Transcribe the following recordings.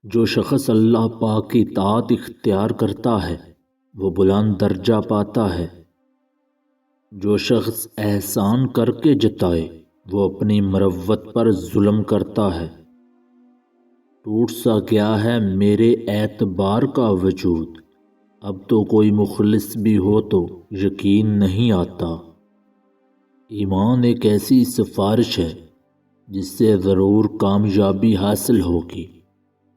جو شخص اللہ پاک کی اطاعت اختیار کرتا ہے وہ بلند درجہ پاتا ہے۔ جو شخص احسان کر کے جتائے وہ اپنی مروت پر ظلم کرتا ہے۔ ٹوٹ سا گیا ہے میرے اعتبار کا وجود، اب تو کوئی مخلص بھی ہو تو یقین نہیں آتا۔ ایمان ایک ایسی سفارش ہے جس سے ضرور کامیابی حاصل ہوگی،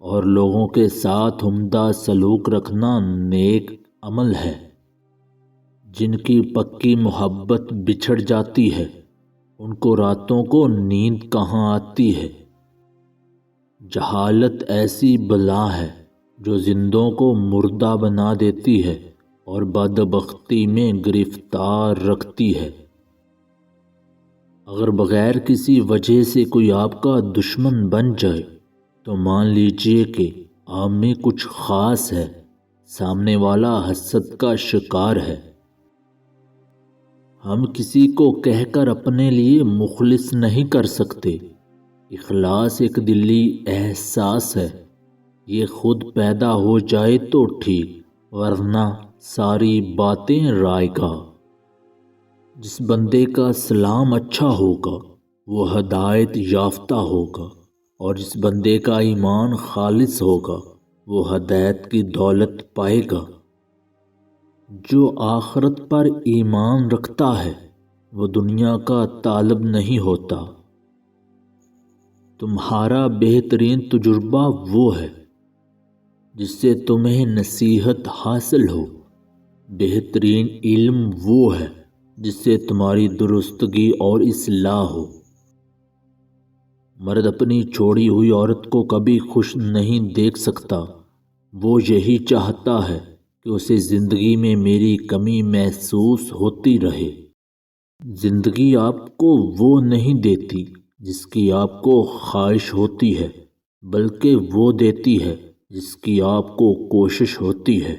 اور لوگوں کے ساتھ عمدہ سلوک رکھنا نیک عمل ہے۔ جن کی پکی محبت بچھڑ جاتی ہے ان کو راتوں کو نیند کہاں آتی ہے۔ جہالت ایسی بلا ہے جو زندوں کو مردہ بنا دیتی ہے اور بدبختی میں گرفتار رکھتی ہے۔ اگر بغیر کسی وجہ سے کوئی آپ کا دشمن بن جائے تو مان لیجئے کہ آپ میں کچھ خاص ہے، سامنے والا حسد کا شکار ہے۔ ہم کسی کو کہہ کر اپنے لیے مخلص نہیں کر سکتے۔ اخلاص ایک دلی احساس ہے، یہ خود پیدا ہو جائے تو ٹھیک، ورنہ ساری باتیں رائگاں۔ جس بندے کا سلام اچھا ہوگا وہ ہدایت یافتہ ہوگا، اور جس بندے کا ایمان خالص ہوگا وہ ہدایت کی دولت پائے گا۔ جو آخرت پر ایمان رکھتا ہے وہ دنیا کا طالب نہیں ہوتا۔ تمہارا بہترین تجربہ وہ ہے جس سے تمہیں نصیحت حاصل ہو، بہترین علم وہ ہے جس سے تمہاری درستگی اور اصلاح ہو۔ مرد اپنی چھوڑی ہوئی عورت کو کبھی خوش نہیں دیکھ سکتا، وہ یہی چاہتا ہے کہ اسے زندگی میں میری کمی محسوس ہوتی رہے۔ زندگی آپ کو وہ نہیں دیتی جس کی آپ کو خواہش ہوتی ہے، بلکہ وہ دیتی ہے جس کی آپ کو کوشش ہوتی ہے۔